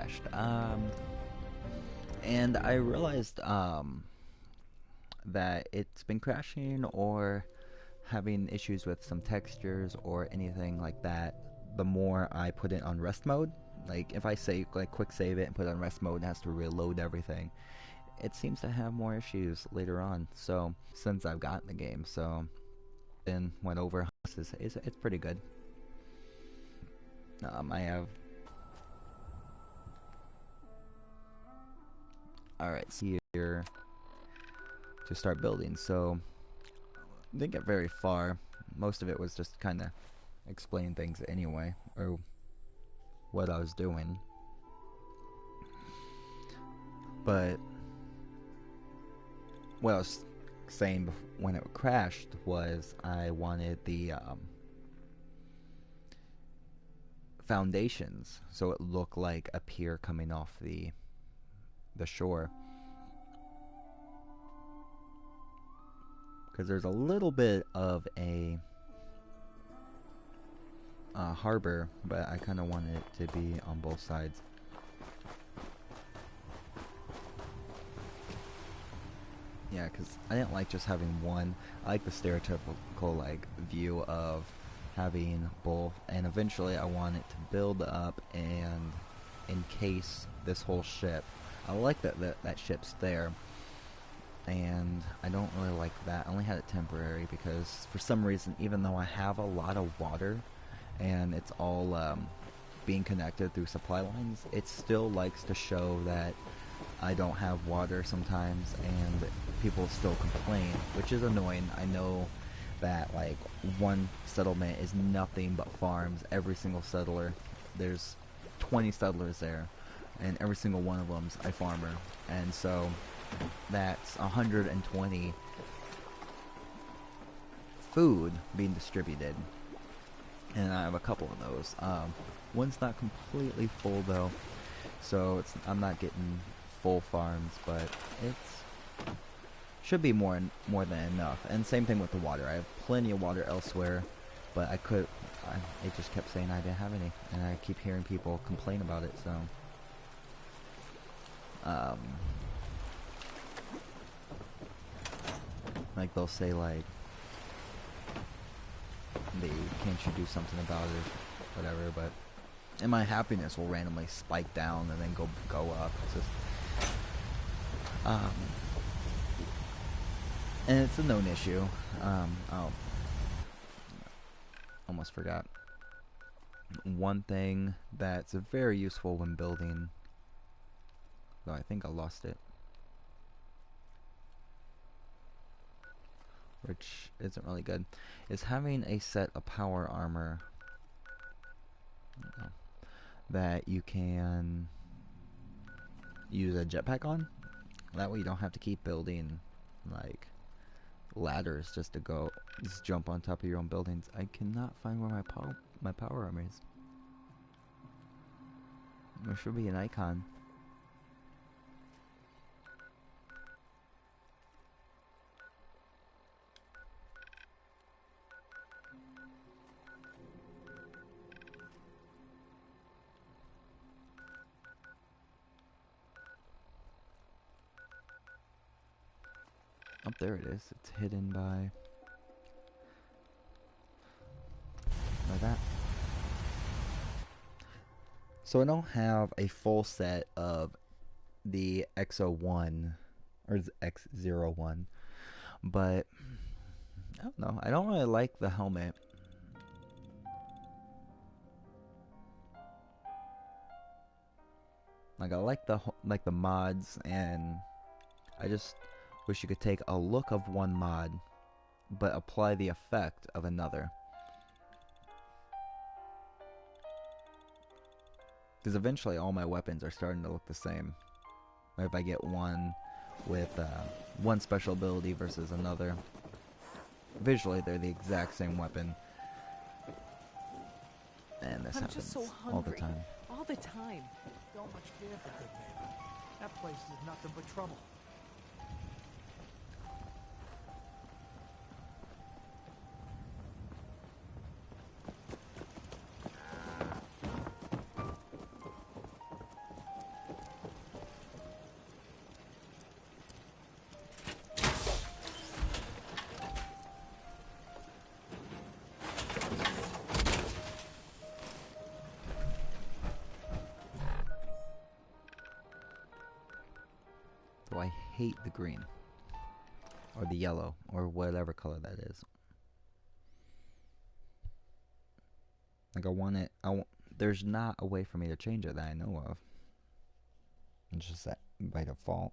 crashed. And I realized that it's been crashing or having issues with some textures or anything like that the more I put it on rest mode. Like if I say like quick save it and put it on rest mode, it has to reload everything. It seems to have more issues later on. So since I've gotten the game, so then went over it's pretty good. I have all right so here to start building. So didn't get very far. Most of it was just kind of explain things anyway, or what I was doing. But what I was saying when it crashed was I wanted the foundations so it looked like a pier coming off the shore. Because there's a little bit of a harbor, but I kind of wanted it to be on both sides. Yeah, because I didn't like just having one. I like the stereotypical like view of having both, and eventually I want it to build up and encase this whole ship. I like that ship's there, and I don't really like that. I only had it temporary because for some reason, even though I have a lot of water and it's all being connected through supply lines, it still likes to show that I don't have water sometimes, and people still complain, which is annoying. I know that like one settlement is nothing but farms. Every single settler, there's 20 settlers there, and every single one of them's a farmer, and so that's 120 food being distributed, and I have a couple of those. One's not completely full though, so I'm not getting full farms, but it's should be more than enough. And same thing with the water. I have plenty of water elsewhere, but it just kept saying I didn't have any, and I keep hearing people complain about it. So, like they'll say like, can't you do something about it, whatever. But and my happiness will randomly spike down and then go up. It's just, and it's a known issue. Oh, almost forgot. One thing that's very useful when building, though I think I lost it, which isn't really good, is having a set of power armor that you can use a jetpack on. That way you don't have to keep building like ladders just to just jump on top of your own buildings. I cannot find where my power armor is. There should be an icon. Oh, there it is. It's hidden by that. So I don't have a full set of the X01 or X01, but I don't know. I don't really like the helmet. Like I like the mods, and I just wish you could take a look of one mod but apply the effect of another. Because eventually all my weapons are starting to look the same. If I get one with one special ability versus another, visually they're the exact same weapon. And this happens just so all the time. All the time. Don't much care for good neighbor. That place is nothing but trouble. though I hate the green. Or the yellow, or whatever color that is. Like, I want it, there's not a way for me to change it that I know of. It's just that by default.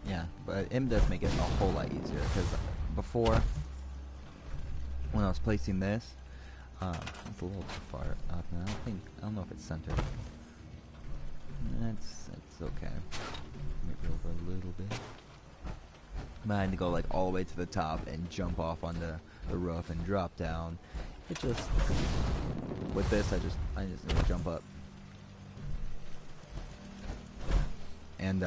Yeah, but M does make it a whole lot easier, because before, when I was placing this, it's a little too far up, and I don't know if it's centered. It's okay. Maybe over a little bit. But I had to go like all the way to the top and jump off on the roof and drop down. It just, with this, I just need to jump up. And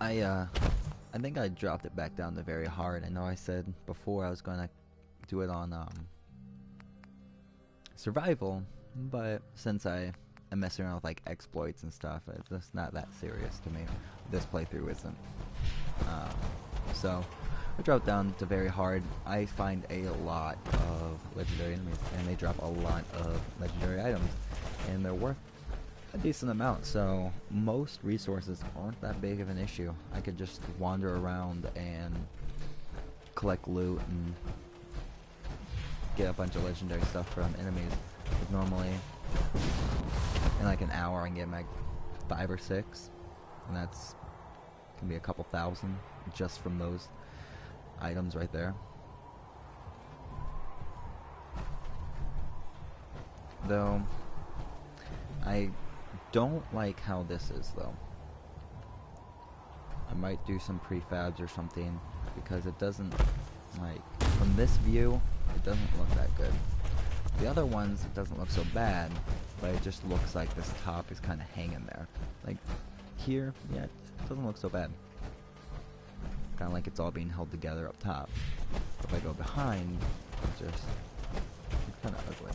I think I dropped it back down to very hard. I know I said before I was gonna do it on survival, but since I am messing around with like exploits and stuff, it's just not that serious to me. This playthrough isn't. So I dropped down to very hard. I find a lot of legendary enemies, and they drop a lot of legendary items, and they're worth a decent amount, so most resources aren't that big of an issue. I could just wander around and collect loot and get a bunch of legendary stuff from enemies. But normally, in like an hour, I can get like 5 or 6, and that's can be a couple thousand just from those items right there. Though I don't like how this is, though. I might do some prefabs or something, because it doesn't, like, from this view, it doesn't look that good. The other ones, it doesn't look so bad, but it just looks like this top is kind of hanging there. Like, here, yeah, it doesn't look so bad. Kind of like it's all being held together up top. If I go behind, it's kind of ugly.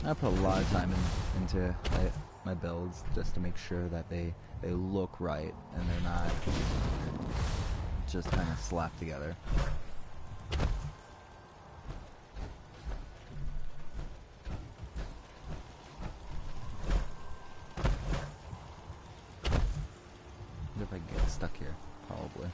I put a lot of time into my builds just to make sure that they look right and they're not just kind of slapped together. What if I get stuck here? Probably.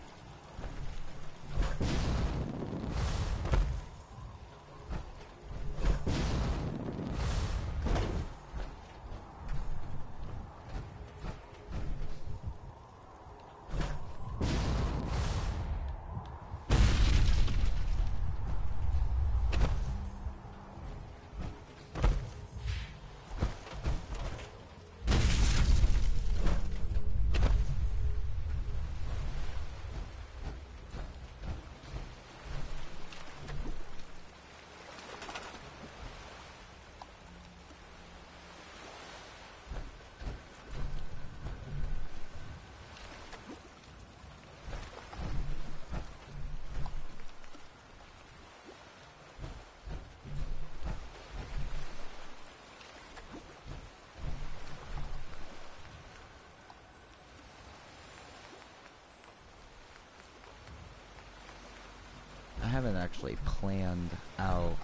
I haven't actually planned out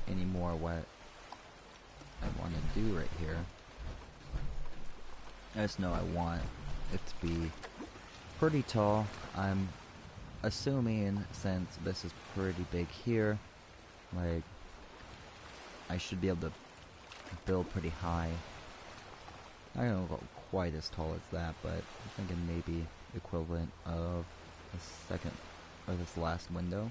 anymore what I want to do right here. I just know I want it to be pretty tall. I'm assuming, since this is pretty big here, like, I should be able to build pretty high. I don't go quite as tall as that, but I'm thinking maybe equivalent of the second, or this last window.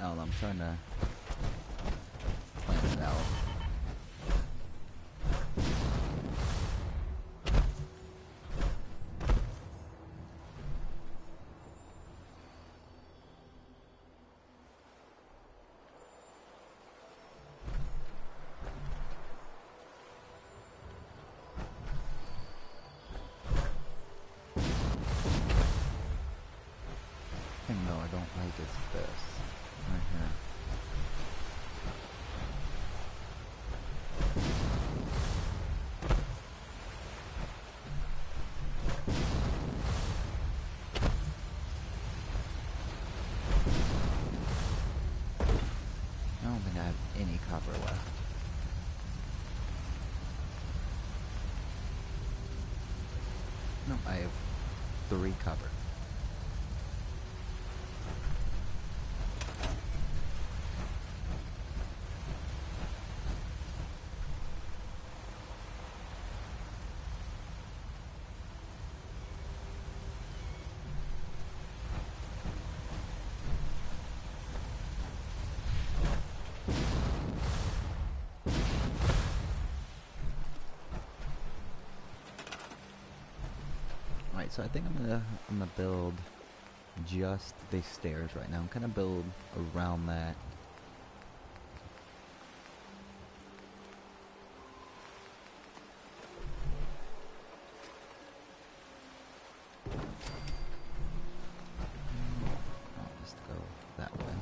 I don't know, I'm trying to plan it out. don't like is this right here. I don't think I have any copper left. No, I have 3 copper. Alright, so I think I'm gonna build just the stairs right now. I'm gonna build around that. I'll just go that way.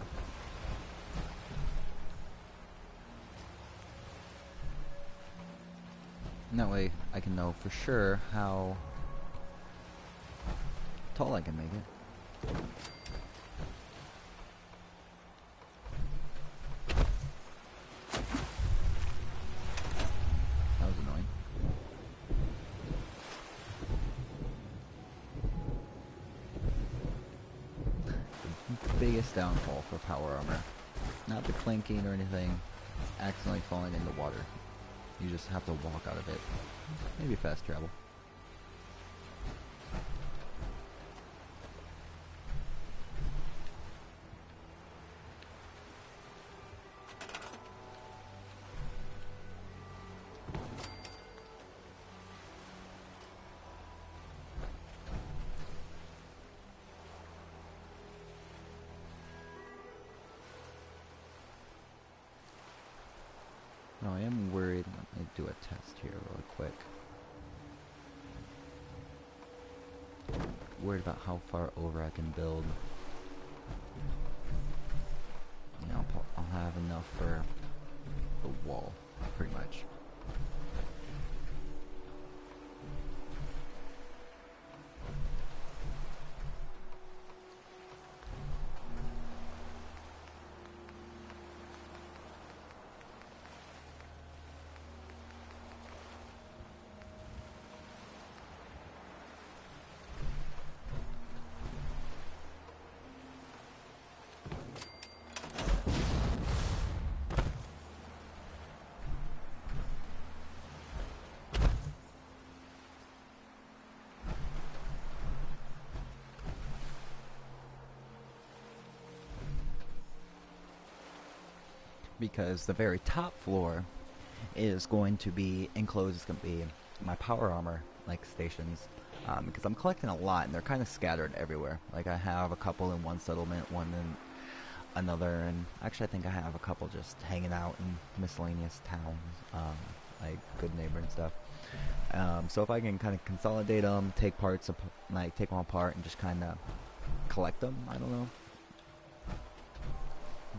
And that way I can know for sure how tall I can make it. That was annoying. The biggest downfall for power armor. Not the clinking or anything, accidentally falling in the water. You just have to walk out of it. Maybe fast travel. No, I am worried. Let me do a test here real quick. Worried about how far over I can build. You know, I'll have enough for the wall, pretty much. Because the very top floor is going to be enclosed. It's going to be my power armor like stations, because I'm collecting a lot and they're kind of scattered everywhere. Like I have a couple in one settlement, one in another, and actually I think I have a couple just hanging out in miscellaneous towns, like Good Neighbor and stuff. So if I can kind of consolidate them, take parts, like take them apart and just kind of collect them, I don't know,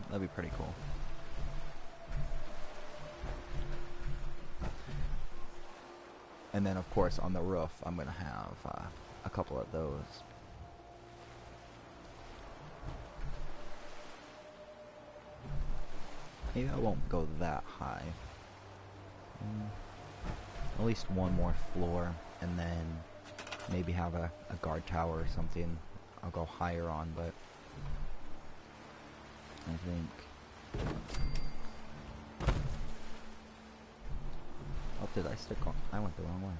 that'd be pretty cool. And then, of course, on the roof, I'm going to have a couple of those. Maybe I won't go that high. At least one more floor, and then maybe have a guard tower or something. I'll go higher on, but I think... Oh, did I stick on? I went the wrong way.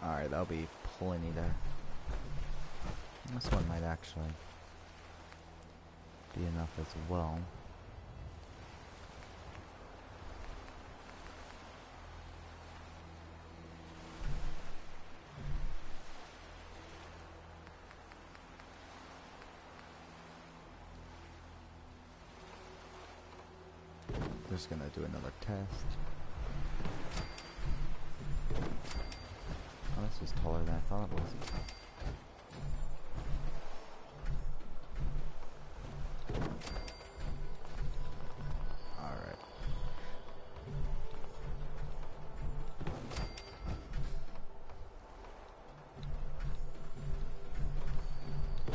Alright, that'll be plenty there. This one might actually be enough as well. Just gonna do another test. Oh, this was taller than I thought it was. Alright.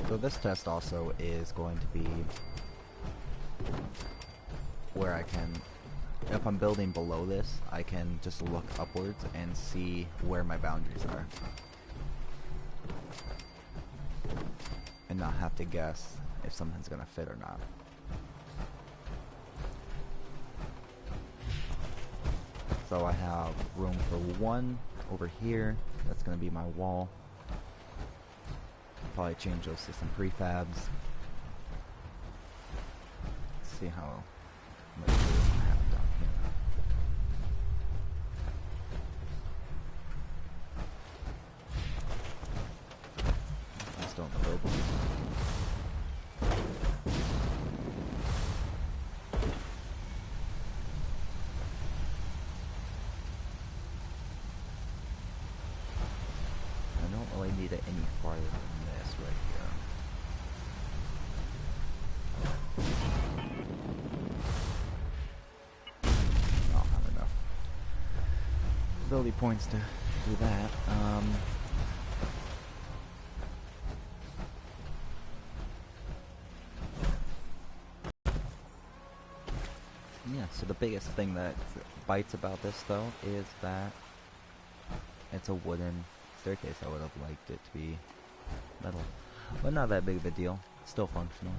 So this test also is going to be where I can, if I'm building below this, I can just look upwards and see where my boundaries are. And not have to guess if something's gonna fit or not. So I have room for one over here. That's gonna be my wall. Probably change those to some prefabs. Let's see how much room I have down here. I'm still in the building. I don't really need it any farther than this right here. I don't have enough ability points to do that. Yeah, so the biggest thing that bites about this though is that it's a wooden staircase. I would have liked it to be metal, but not that big of a deal. Still functional.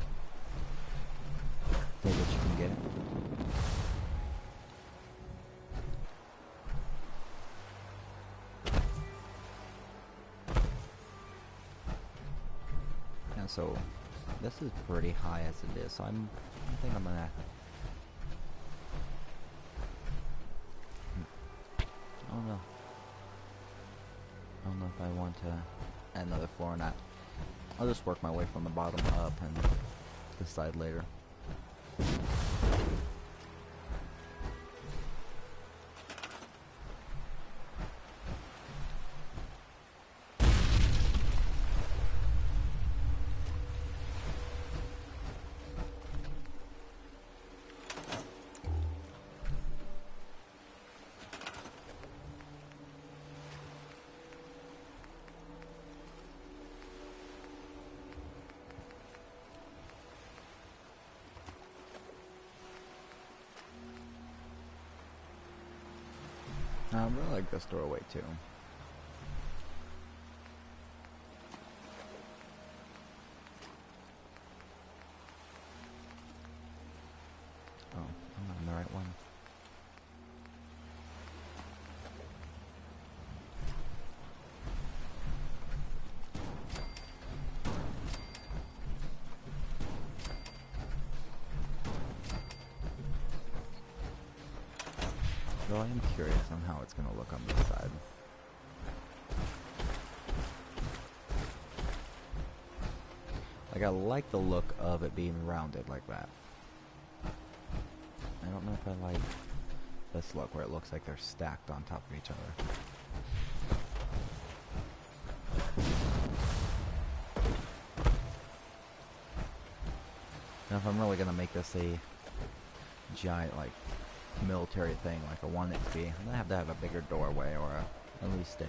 Take what you can get. Yeah, so this is pretty high as it is. So I think I'm gonna. I don't know. I don't know if I want to add another floor or not. I'll just work my way from the bottom up and decide later. I really like this doorway too. Oh, I'm not on the right one. Though I am curious on how it's going to look on this side. Like, I like the look of it being rounded like that. I don't know if I like this look where it looks like they're stacked on top of each other. Now if I'm really going to make this a giant, like, military thing like I want it to be, I'm going to have a bigger doorway or at least a